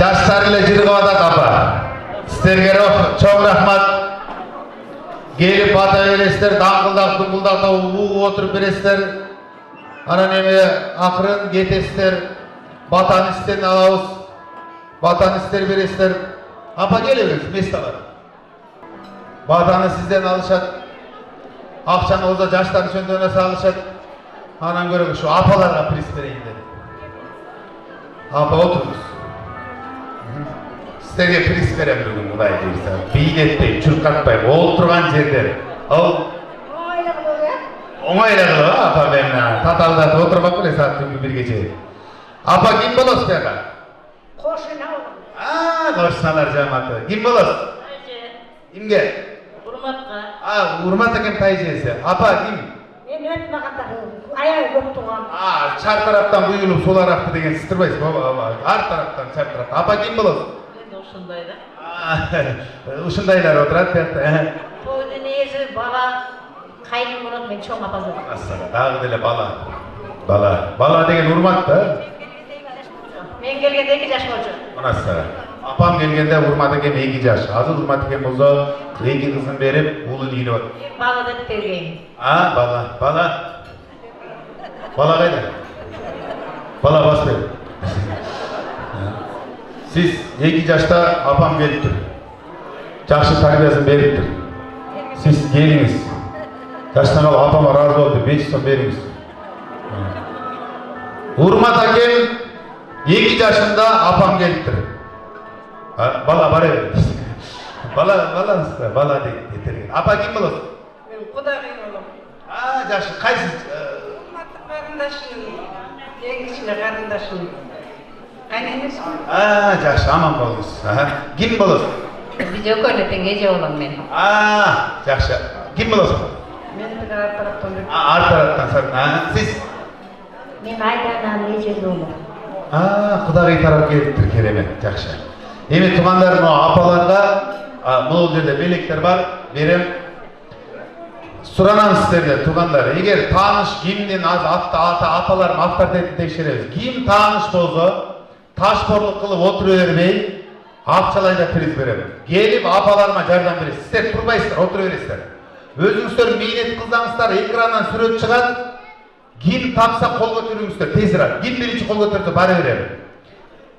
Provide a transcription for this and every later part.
Жаштар эле жыргап атат апа. Сиздерге чоң рахмат. Келип бата бересиздер, даңгылдак дуңгулдакта угуп отуруп бересиздер. Анан эми акырын кетесиздер. Батаны сиздерден алабыз. Батаны сиздер бересиздер. Апа келе бериңиз, месте бар. Батаны сизден алышат. Акчаны болсо жаштар чөндөгүнө салышат. Анан көрөгүз ушу апаларга приз берейин дедим. Апа отуруңуз. Сиздерге приз берем бүгүн, Кудай буйрса. Бийлетпей, чуркатпай, олтурган жердер. Ал оңой эле кылып, апа мен таталдатып отурбап эле саат түнкү 1-ге. Апа ким болосуз буяка? Кошуна болом. Кошуналар жамааты. Ким болосуз? Кимге? Урматка. Урмат экен тайжеси. Апа ким? Мен өтмөгөндө аябай көп тугам. Чар тараптан буюлуп сулар акты деген сиз турбайсыз го? Ар тараптан, чар тараптан. Апа ким болосуз? Мен ушундай да. Ушундайлар отурат биякта. Тойдун ээси бала кайным болот, мен чоң апасы. Дагы деле бала. Бала деген урмат да? Мен келгенде 2 жаш болчу. Мынасы. Апам келгенде урмат экен 2 жаш. Азыр урмат экен болсо 2 кызын берип, уулун ийинип атат. Бала деп бергейм. Бала кайда? Бала бас бер. Siz 2 жашта апам келиптир. Жакшы тарбиясын бериптир. Siz келиңиз. Жаштан калып апама разы болду, 5 сом бериңиз. Урмат акем 2 жашында апам келиптир. Бала бар эми. Бала дейт. Апа ким болосуз? Мен Кудагый болом. Жашы кайсы? Карындашым. Эң кичине карындашым. Кайненеси. Жакшы, аман болуңуз. Ким болосуз? Биз экөөнө тең эже болом мен. Жакшы. Ким болосуз? Мен ар тараптан. Ар тараптан. Сиз? Мен Айдананын эжеси болом. Кудагый тарап келиптир, керемет, жакшы. Эми туугандар, апаларга бул жерде белектер бар, берем. Суранам сиздерден, туугандар, эгер тааныш кимдин апаларым авторитетин текшеребиз. Ким тааныш болсо, ташборлук кылып отура бербей, акчалайда приз берем. Келип апаларыма жардам бересиз. Сиздер турбайсыздар, отура бересиздер. Өзүңүздөр мээнет кылсаңыздар, экрандан сүрөт чыгат. Ким тапса кол көтөрүңүздөр, тезирак. Ким биринчи кол көтөрсө бара берем.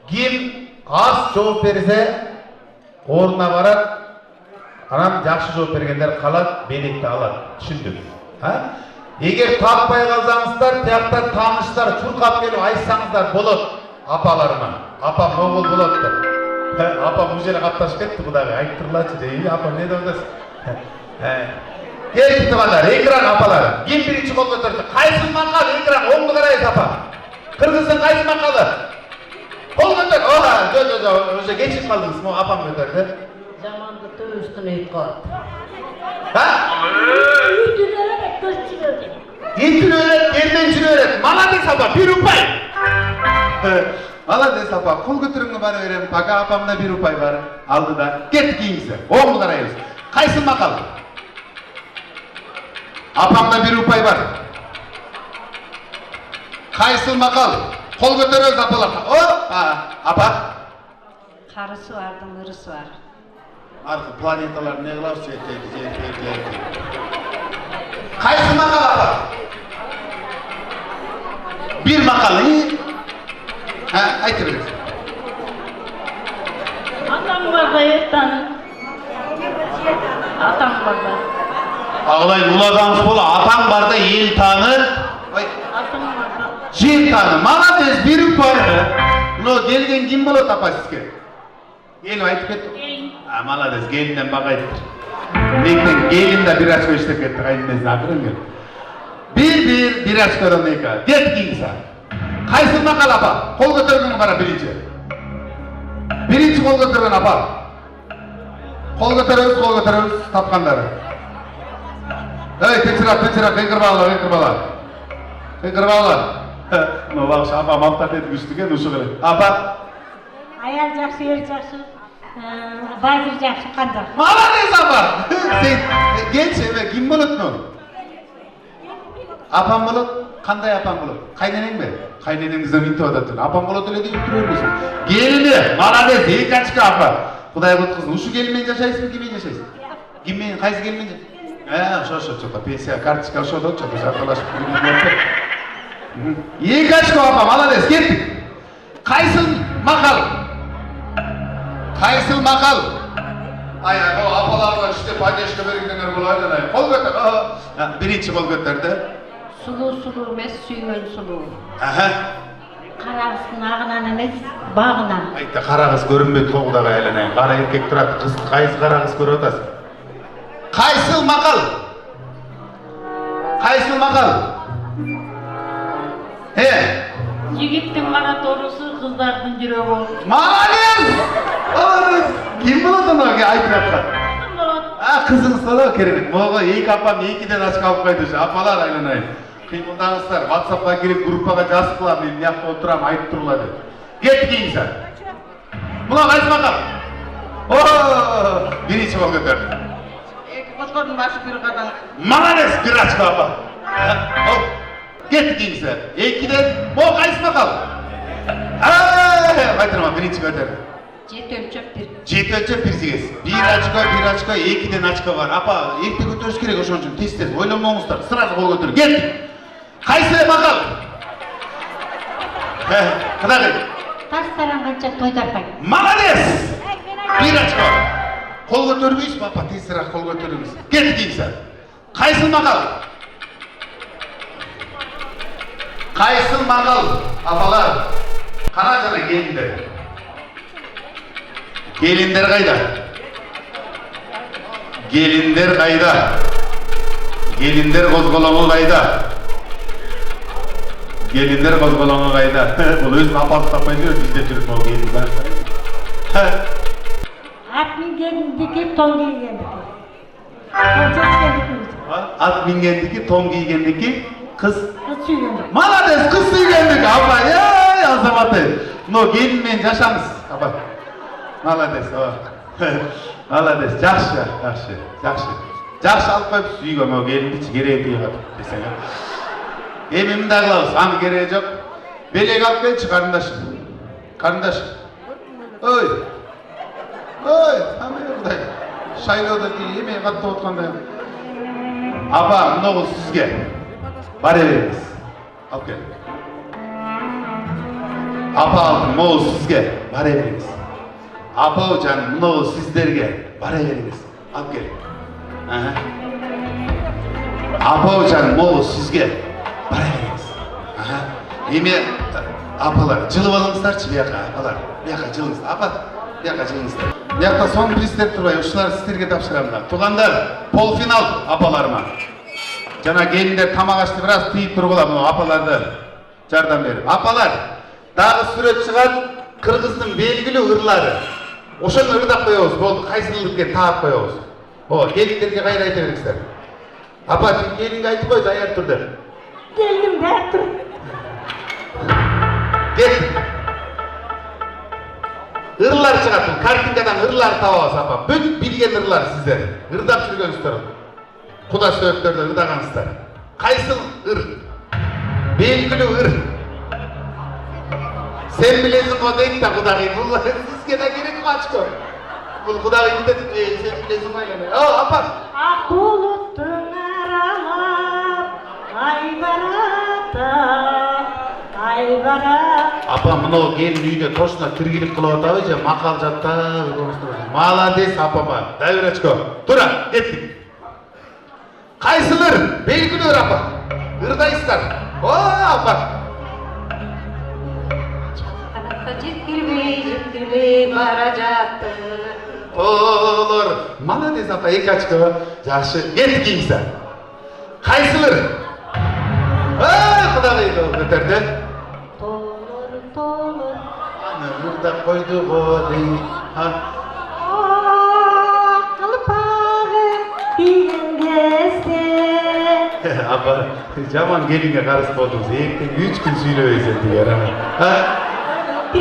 Ким аз жооп берсе, ордуна барат. Анан жакшы жооп бергендер калат, белекти алат. Түшүндүк. Эгер таппай калсаңыздар, тиякта тааныштар чуркап келип айтсаңыздар болот апаларыма. Апам могул болот деп. Апам бул жерге капташып кетти, Кудагый айттырылачы дейби. Апа эмне деп атасыз? Келип туугандар, экран апалар. Ким биринчи кол көтөрдү? Кайсы макал экран оңду карайсыз апа? Кыргыздын кайсы макалы? Кол көтөр. Жо, уже кечип калдыңыз. Mo апам көтөрдү. Заманды төбөстүнө үйүп калат. Итүрөт, ерден жүрөт. Молодец апа, 1 рупай. Молодец апа, кол көтөрүңгө бара берем. Пока апамда 1 рупай бар. Алды да. Кет кийиңиздер. Оңду карайбыз. Кайсы макал? Апамда 1 рупай бар. Кайсы макал? Кол көтөрөбүз апалар. Апа. Карысы бардын, ырысы бар. Аркы планеталар не кылабыз? Кайсы макал апа? 1 макал. Айтып бересиз. Атам барда ертаны. Атам барда. Ağlay uladağınız bola, atan barda el tanır. Атам барда. Жер tanır. Молодец, 1 рупай. No, gelgen kim bola tapa sizge? Gelin aytıp kettim. Молодец, gelinden bakaydı. Nekten gelin de bir açko işlep kettik. Aytmezin akırın gel. Bir açkodan neka. Det giyinsa. Kaysın makal apa? Kol götürgün bana birinci. Birinci kol götürgün apa? Kol götürürüz, tapkanları. Hey, teçirak, kınkırbağlar. No, bak, apam aptat edip üstüge, nuşu göre. Apa? Ayar жақсы, ер жақсы. Bazır жақсы қандай. Молодец, apa? Sen, genç eve, kim bulut mu? Apam bulut, kanday apam bulut? Kaynenin mi? Kaynenenizden minti adatın. Apam kola tele deyip duruyorsun. Gelini, malades, ilk açık apa. Kuday kutkusun. Uşu gelinmeyin yaşaysın, kimeyin yaşaysın? Kimmeyin, kaysı gelinmeyin? Şu, pensiya kartışka şu da çok arkadaşım. İlk açık apa, malades, gittik. Kaysıl makal. Kaysıl makal. Ay o apalar var işte paylaşka vergilenler bulaydı da. Kol götür. Birinci kol götürdü. Sulu mes, süyön sulu. Aha. Karağısın ağınan emes, bağınan. Ayta kara kız görünmedi toğudaga aylanayın. Kara erkek durat, kız kaysı kara kız görüyor otasın. Kaysıl makal. Kaysıl makal. He. Yigittin kara doğrusu, kızlardın yüreği. Malades! Malades! Kim buladın o ki aytırapka? Kızın sola keremek. Moğla iyi kapam, iyi ki de nasıl kalıp kaydı. Apalar aylanayın. Kıyımıldanızlar, WhatsApp'a girip gruppaga жазып кылам, мен мыякта отурам, айтып тургула деп. Кет кийин сен. Мына кайсы макал? Биринчи бол көтөрдү. Эки кошкондун башы бир кадан. Молодец, пирачка апа. Кет кийин сен. Экиден, могу кайсы макал? Кайтырма, биринчи көтөрдү. Жети өлчөп бир сигез. Бир очко, экиден очко бар. Апа, эрте көтөрүш керек ошон үчүн. Тез, ойлонмоңуздар. Сразу кол көтөр. Кеттик. Кайсы макал? Кадагы? Таш таранганча тойдарбайт. Молодец! Бир очко. Кол көтөрбөйсүз, апа, тезирээк кол көтөрүңүз. Кеттик кийин сен. Кайсы макал? Кайсы макал? Апалар, кана жана келиндер. Gelинler kayda? Gelinler kayda? Gelinler kozgolonu kayda? Gelinler kozgolonu kayda? Bunu özün apası tapmayı diyor, bizde Türk ol gelinler. At mingendiki, ton giygendiki. Kocası geldiki. At mingendiki, ton giygendiki, kız. Kız süygendiki. Malades, kız süygendiki. Abla, ya azamatı. No, gelinmeyin yaşanız. Abla. Malades, Malades, жақсы алып қойып сүйгөм, о келінді керек дейгат десең. Эми мындай кылабыз, аны кереги жок. Белек алып келчи карындашым. Карындашым. Ой, аны кудай. Шайлоодо эме каттап аткандай. Апа, мынагу сизге. Бара бериңиз. Алып кел. Апа алдым, могу сизге. Бара бериңиз. Апау жаным, мынау сіздерге бара беріңіз. Алып кел. Апау жаным, мынау сізге бара беріңіз. Эме апалар, жылып алыңыздарчы бияка, апалар. Бияка жылыңыздар. Апа, бияка жылыңыздар. Бияка соң пристер турбай, ушулар сіздерге тапшырамын. Тугандар, полуфинал апаларыма. Жана келиндер тамак ашты бир аз тийип тургула, мына апаларды жардам берип. Апалар, дагы сүрөт чыгат, кыргыздын белгилүү ырлары. Ошону ырдап коебуз, болду, кайсылыкке таап коебуз. Келиндерге кайра айта бериңиздер. Апа, сен келинге айтып кой, даяр тур деп. Келдим, даяр тур. Кеттик. Ырлар чыгат, картинкадан ырлар табабыз, апа. Бүт билген ырлар сиздер. Ырдап жүргөнүздөр. Куда сөйөктөрдө ырдаганыңыздар. Кайсыл ыр? Белгилүү ыр. Sen bilesің o дейт да Құдағи, бұл сізге да керек қачко. Бұл Құдағи де сен білесің ойланы. Апа! Ақ бұлыттың аралап, ай барата, ай барата. Апа, мынау келін үйде тошына тіргілік қылып атабы, же мақал жатта. Молодец, апама. Дайыр очко. Тура, кеттік. Қайсылыр? Белгілер, апа. Ырдайсыздар. Апа! Жеткирбей бара жатты. Олор, молодец апа, эки очко. Жакшы, кеттик кийинсе. Кайсылыр? Кудагай көтөрдү. Толор. Аны ырдап койду го дей. Кылпагы кийген кезде. Апа, жаман келинге карыз болдуңуз. Эртең 3 күн сүйлөбөйсүң дегер. И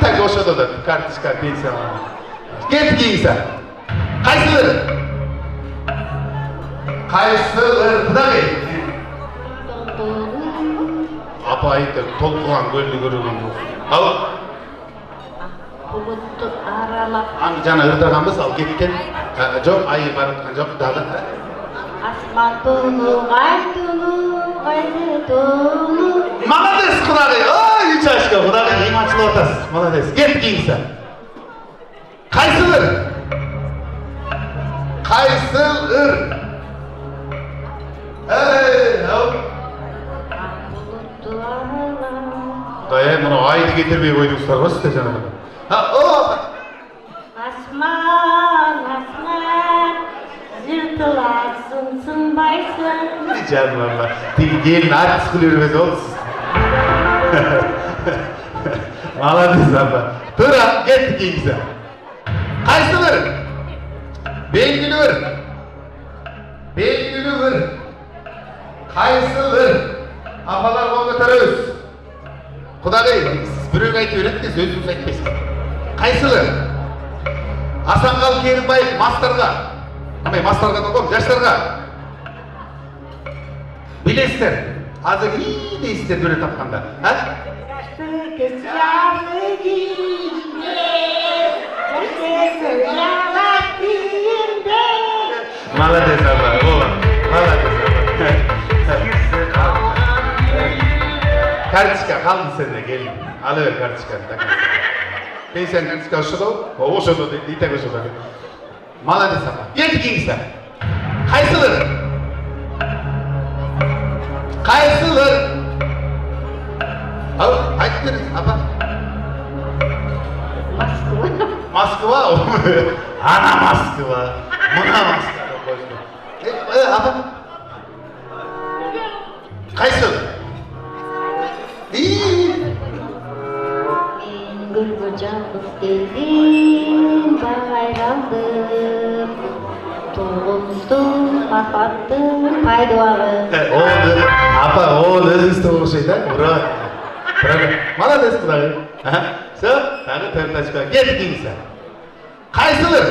так ошодо да карточка пенсия. Кеттик кийинсе. Кайсылыр? Кайсылыр? Кудагай? Apa aytып толкуган көлдү көргөн. Ал Buluttu aralap аны жана ырдаганбыз, ал кеткен. Жок, айы бараткан жок дагы. asman tunu tunu. Молодец, Кудагый. Ой, Ючашка, Кудагый ыйманчылап атасыз. Молодец. Кет кийинсе. Кайсылыр? Кайсылыр? Ау. Buluttu aralap Дайы, мына айды кетирбей койдуңуздар го сиздер жана. О! Asman, asman, zırtılarsın, sınbaysın. Canım Allah. Tigi gelin artist kılıyor bez olsun. Молодец apa. Tura, get kiyinse. Kaysılır? Belgili bir. Belgili bir. Kaysılır? Apalar kol götürüyoruz. Kudagay, siz bürög aytı öğretti, sözünüz aytpaysiz. Kaysılır? Асанғал Керімбаев мастарға, мастарға тоқым, жаштарға. Білесіздер, азыр не дейсіздер дөре тапқанда? Yaşlı kız yağlı giyinde, yaşlısı yağlak giyinde. Молодец, Абba, oğlum. Молодец, Abba. Карточка қалды сенде, келin. Alıver карточканы. Пенсиян карточка ошодо, ошодо дейді, итак ошодо. Молодец, Abba. Енді кийинсе. Кайсылыр? Кайсылыр? Ал, айтып беріңіз, Abba. Moskva. Moskva? Ana Moskva. Mına Moskva. Abba. Kayısılır? İyi. Gülgücanlık geldim, bayramdım. Tuğumdum, mafatdım, payduağım. Oğul, Abba, oğul özünüz doğru şeyden. Bravo. Bravo. Молодец, Kudagay. Söp, tane törtaşka. Gel kiyinse. Kayısılır?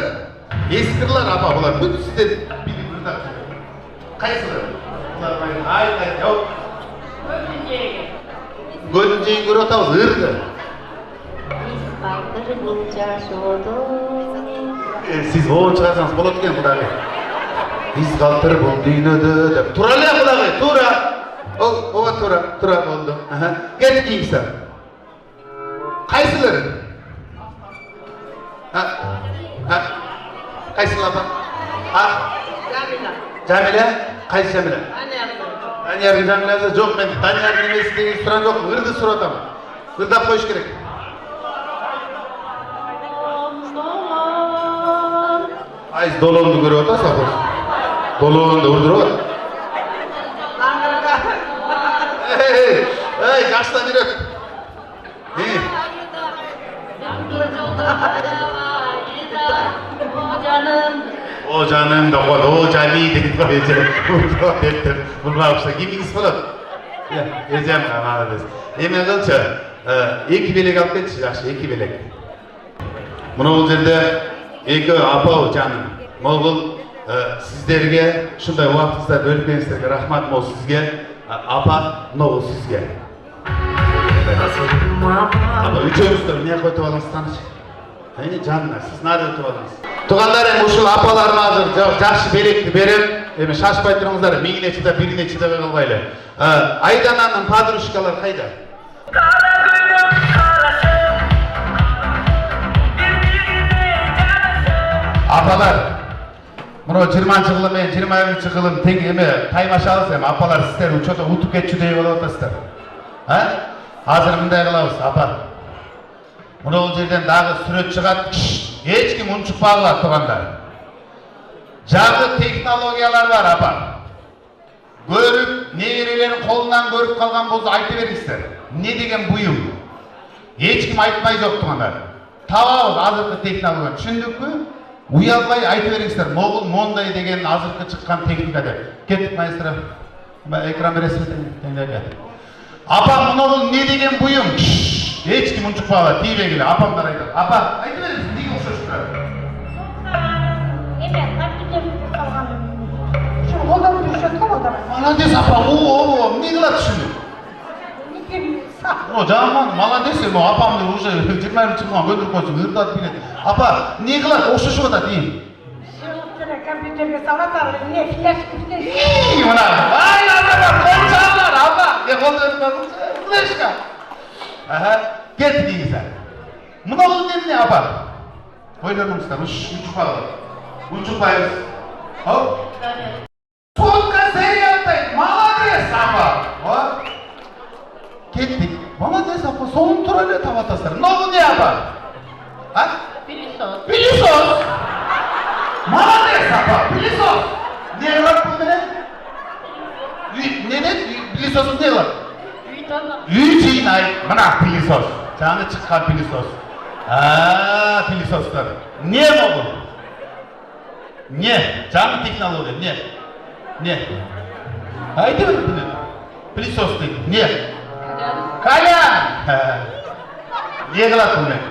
Eskirler Abba, bular. Bütün sizden bir Kayısılır? Bular bayım. Ay, yok. Gölünceyi görü otağız, ırdı. Baytırgınca şodum. Siz oğul çıkarsanız болады екен, Kudagay. Biz kaltır bu dünyada dep. Tura le, Kudagay, tura. Ova tura oldu. Gel kiyinse. Kayısılır? Kayısılır Abba? Jamila. Jamila? Kaysı Jamila? Anne yaptım. Daniyar'ın Jamila'sı жоқ, мен Daniyar'ın немесі деген сұран жоқ, ырды сұратамын. Ырдап қойыш керек. Айыз долонды көріп отырсыз, Абба? Долонды ұрдырып отыр. Ey, yaşta bir öp. O canım da o cani dedi koyacak. Bulma olsa kiminiz falan? Ya, geleceğim ben ağabey. Hemen kılça, iki belek alıp geçti, yaxşı, iki belek. Buna bu жерде екі апау жаным. Моғыл сіздерге, шындай уақытыңызда бөліп берсеңіздерге рахмат мол сізге, апа, мынау сізге. Апа, үшеуіңіздер не қойтып алыңыз таныш? Жанына, сіз нады өтіп алыңыз. Туғандарым, ушыл апаларым азыр жақшы беректі беріп, шашпай тұрыңыздар, меңіне чыдап, біріне чыдап қалбайлы. Айдананың подружкалар қайда? Apalar, bunu 20 жылы мен 21 жылым тең еме таймашалыз ем, апалар сіздер учета ұтып кетші dey болып отырсыздар. Азыр мындай қылабыз, апа. Мұны ол жерден дағы сүрет шығады, ешкім ұншықпағылар тұрғандар. Жаңы технологиялар бар, апа. Көріп, немерелерін қолынан көріп қалған болса айты беріңіздер. Не деген бұйым? Ешкім айтмай жоқ тұрғандар. Табабыз азырқы технология. Түшіндік пі? Уялбай айтып беріңіздер, Моғыл Мондай деген азырқы шыққан техника деп. Кеттік майыстыра. Экран бересіз теңдерге. Апа, мұнығыл не деген бұйым? Ешкім ұншықпағылар, тей бергілі. Апамдар айтады. Апа, айтып беріңіз, неге ұқсаш тұрады? Evet, kapitüm kalған. Şu қолдан жүріп жатқан отыр. Молодец, апа, не қылады түшіндік? Неге O canım молодец, o apamdır уже 21 жылға көндіріп қойсын, ұрдат билет. Апа, не қылады, оқшашы ода дейін? Şöyle kompüterge salatar, ne flash kifte. Мына, ай, адамдар, қол жағылар, апа. Не қол жағылар, флешка. Кетті дейгізі. Мұна бұл не, апа? Ойланыңыздар, үш ұпалы. Үш ұпайыз. Ау? Фотка серияттайды, молодец, апа. Кеттік. Молодец, апа, соның тұр әлі табатасыр. Бұл не, апа? Пылесос. Пылесос. Молодец, апа, пылесос. Не қылады бұл менен? Не деді? Пылесосын не қылады? Үй жинайды. Мына пылесос. Жаңы шыққан пылесос. Пылесостар. Не бұл? Не? Жаңы технология, не? Не? Айты бір біледі? Пылесос дейді. Не? Калян! Не қылады бұл мен?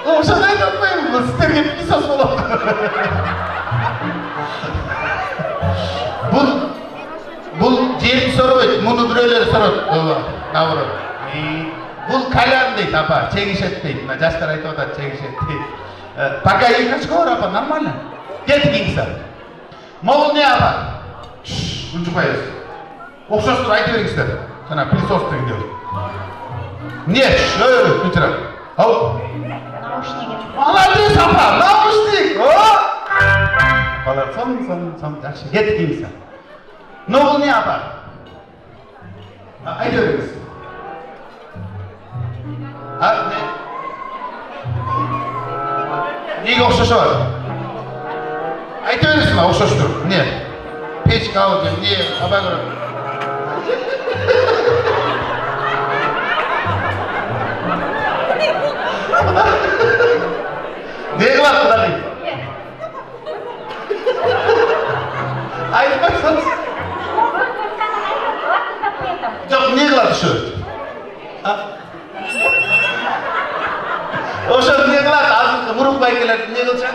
Ошаны айтып қоймын, бұл сіздерге пылесос болады. Бұл жерді сұрайды, мұны біреулері сұрады. Наоборот. Бұл калян дейді, апа, чегішет дейді. Мына жастар айтып отады, чегішет дейді. Пока екінші қор, апа, нормально. Кетті кейгісі. Бұл не, апа? Үшінші қойыз. Оқшастыр айты беріңіздер. Жаңа пылесос дегендер. Не, өтіріп. Ау? Наушник. Молодец, апа, наушник! Балар, сон, жақшы. Кетті кейгісі. Но бұл не, апа? Айты беріңіз. Не? Неге оқшашы бар? Айты беріңіз ма, оқшашы тұр. Не? Печка алып, не? Аба көріп. Не қылады құдағи? Айтып қойсаңыз. Жоқ, не қылады үші? Ошо не қылады? Азыркы мурукбай келеді, не қылса?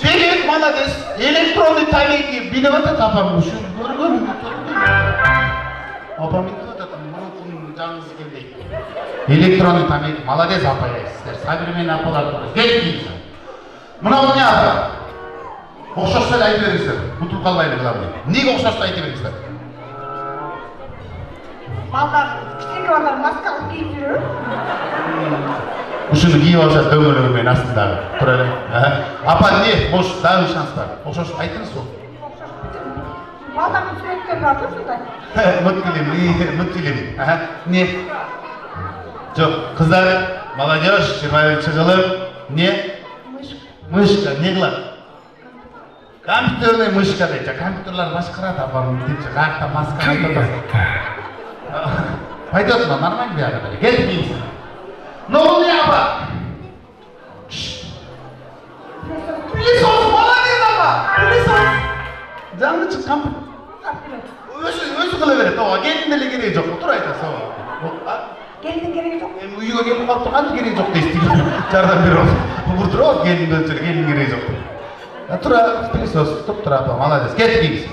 Жегет, молодец. Электронный тамеки билеп атат апам ушу. Көргөн. Апам айтып атат, мурукун жаңыз келдей. Электронный тамеки, молодец апа, сіздер. Современный апалар көресіз. Кетпейсіз. Мынау не апа? Оқшаштар айтып беріңіздер. Ұтылып қалмайды главный. Неге оқшаштар айтып беріңіздер? Ballar, kichik ballar maskani kiyib yurib. Ушуну кийип алышат дөңгөлөгүмен астындагы. Туралы. Апа, не? Бош, дагы шанс бар. Окшош айтыңызбы? Баллардың сүрөттөрү бар да сонда. Мыттилим. Не? Жок, кыздар, молодежь, 21 жылым. Не? Мышка, не кылат? Компьютерный мышка дейт. Компьютерлар башкарат, апам депчи, каякта маска айтып атасың. Пойдет, но нормально бияга. Кетпейсиң. Ну, не, апа! Пылесос, молодец, апа! Пылесос! Жаңы чыккан. Өзү кыла берет. Келдин деле кереги жок. Тура айтасың. Келдин кереги жок. Үйгө келип калып турган кереги жок дейсиң. Жардам берип. Бурдуруп келдин өлчөр, келдин кереги жок. Тура, пылесос, тура, апа, молодец. Кетпейсиң.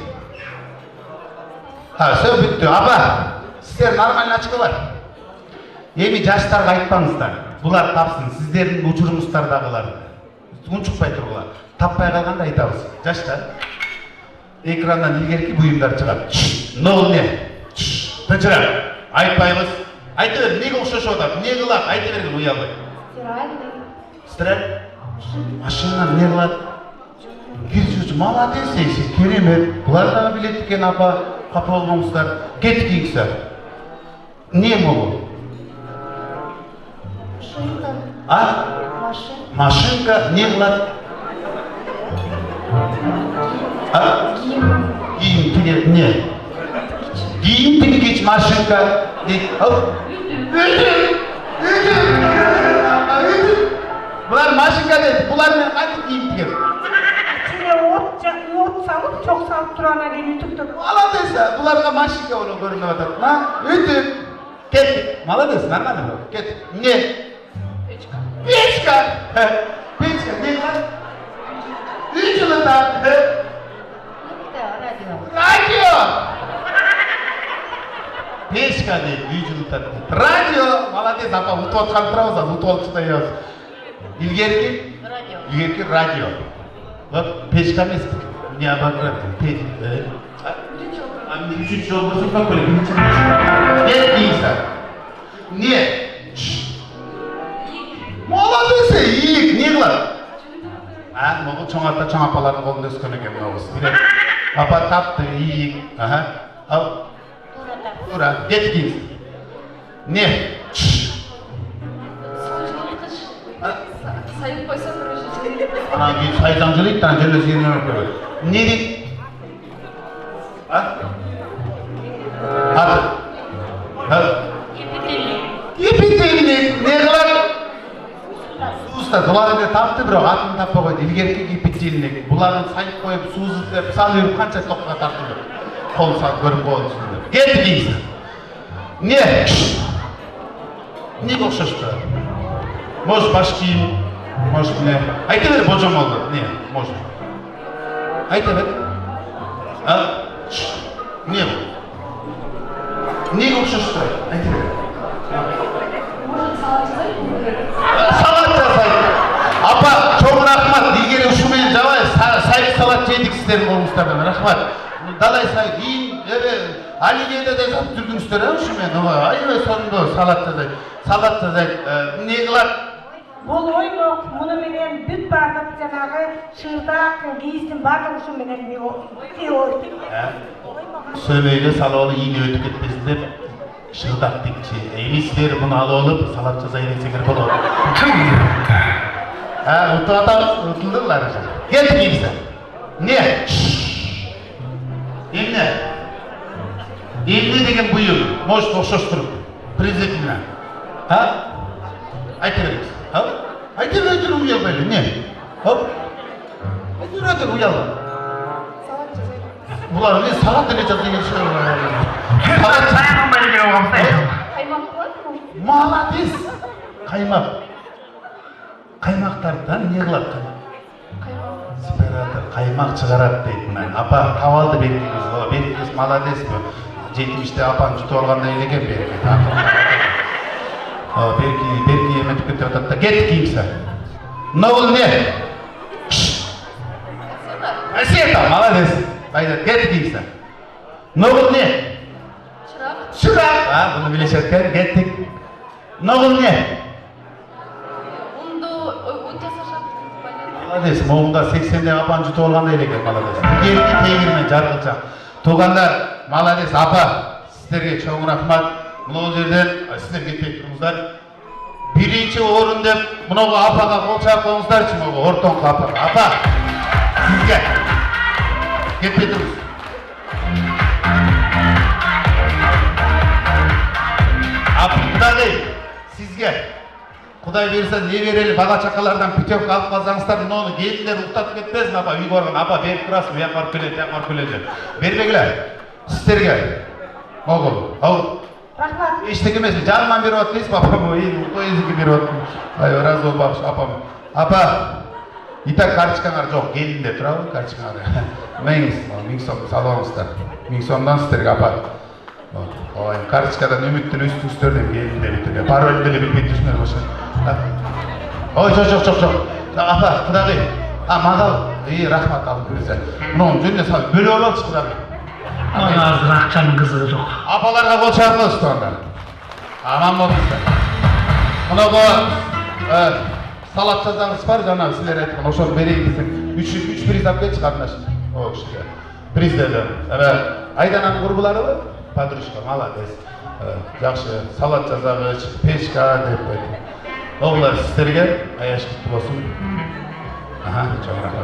Всё бүттү. Апа, сиздер нормально ачкылар. Эми жаштарга айтпаңыздар. Булар тапсын, сиздердин учурумуңуздардагылар. Унчукпай тургула. Таппай калганда айтабыз. Жаштар. Экрандан илгерки буюмдар чыгат. Нол не? Тынчырак. Айтпайбыз. Айта бер, неге окшошуп атат? Не кылат? Айта бергин уялбай. Стирать. Машина не кылат? Кирчүүчү молодец дейсиз. Керемет. Булар дагы билет экен, апа. Капа болгонсуздар. Кеткийсиздер. Не могу? Машинка не кылат? Кийим тигет не? Кийим тигич машинка дейт. Булар машинка дейт. Булар менен кантип кийим тигет? От салып, чок салып турган эле ютуктук. Молодец, буларга машинка болуп көрүнүп атат. Үтүп. Кеттик. Молодец, нормально. Кеттик. Не? Печка! Печка, не кылат? Үй жылытат. Радио. Радио! Пешка дейді, үй жылытады дейді. Радио, молодец, апа, ұтып отқан тұрауыз, ұтып олып шықтай Илгерки? Илгерки радио. Вот пешка емес, не обограды, Üçüncü yol burası bak böyle birinci. Ne değilse. Ne? Молодец, иік, не қылады? Бұл чоң ата, чоң апалардың қолында өскен екен мынау қыз. Апа тапты, иік. Ал. Тура, бет киіңіз. Не? Sayıp koysam burası. Сайдан жылайды, жерлі жеріне көреді. Не дейді? Аты? Епетелінек, не қылады? Суызда, бұларың тапты бірақ атын таппа қойды. Илгерке епетелінек. Бұларын сайып қойып, суызы деп, салы үріп қанша тоққа тартылды. Қолын салы көріп қолын түсінді. Кетті кейсі. Не? Не қоқшашты? Может, баш киім, может, не? Айта бер, божам олды. Не? Может. Айта бер. Не бұл? Не қоқшашты? Айта бер. Салат жасайды. Апа, чоң рахмат. Егер ұшымен жабай, сайып салат жедік сіздердің қолыңыздардан. Рахмат. Далай сайып, кейін, Алигеде де сап жүргіңіздер, ұшымен. Айбай сонында салат жасайды. Салат жасайды. Не қылады? Бұл ой жоқ, мұны менен бүт бардық жаңағы шырдақ, кейістің бардық ұшын менен не ойды. Сөйлейді салалы иіне өтіп кетпесін деп шырдақ декче. Еместер бұны алы олып, салат жасай десеңер болады. Ұтып атамыз, ұтылдыңлар. Кетті кейімсі. Не? Емне? Емне деген бұйым, может оқшаштырып, президентіне. Айта береміз. Айта береміз ұялбайлы, не? Айта береміз ұялбайлы. Бұлар не салат деле жаздеген шығар. Салат жасамай деген оғамстай. Kaymak var mı? Молодец. Қаймақ. Қаймақтардан не қылады? Сепаратор қаймақ шығарады дейді. Апа тавалды беркеңіз. Беркеңіз молодец. Жетіміште апаны жұтып алғанда елеген берке. Берке еметіп кетіп жатады. Кетті кейімсі. Мынау не? Әсета, молодец. Aynen, get giysen. Ne oldu ne? Çırak. Çırak. Bunu bileşirken gittik. Ne oldu ne? Undu unta saçak. Молодец, моğunga 80'de apan jutu olganda eleke, молодец. Geldi tegirmen jargılça. Toğanlar, молодец, apa. Sizlerge çoğun rahmat. Mına жерден sizler ketpek turumuzlar. Birinci orun dep, mına apaga kol çarpağımızlar için ortonqa apaga. Apa, sizge. Кетпей тұрыңыз. Құдай, сізге Құдай берсе не берелі бала чақалардан путевка алып қалсаңыздар, оны келіндер ұқтатып кетпесін, апа, үй барған, апа, беріп тұрасың, ұяқ барып келеді. Бермегілер, сіздерге. Оғыл, Рахмат. Ештек емес, жарыман беріп отын дейсің, апам, өзіңге беріп отын. Раз ол бақшы, апам. Апа, итак, карточкаңар жоқ, келінде тұра ғой, карточкаңар. Меңіз, Меңсом салуаңыздар. Меңсомдан сіздерге апа. Карточкадан үміттің үстіңіздерден келінде бітірге. Паролінде білмей түсінер болшы. Ой, жоқ. Апа, құдағи. Мағал, рахмат алып көрсе. Мұның жөніне салып, бөлі олалшы құдағи. Ана азыр ақшаның қызығы жоқ. Апаларға қол шағылыз тұғанда. Аман болыңыздар. Мұны бұл салат жазаңыз бар, жаңағы сіздер айтқан, ошоны берейін десең, үш приз алып кетші қатынаш. О, кішіге. Приздерді. Айдананың құрбылары ба? Подружка, молодец. Жақшы, салат жазағыш, пешка деп қойды. Оғылар сіздерге аяш құтты болсын. Аха, çox рахмат.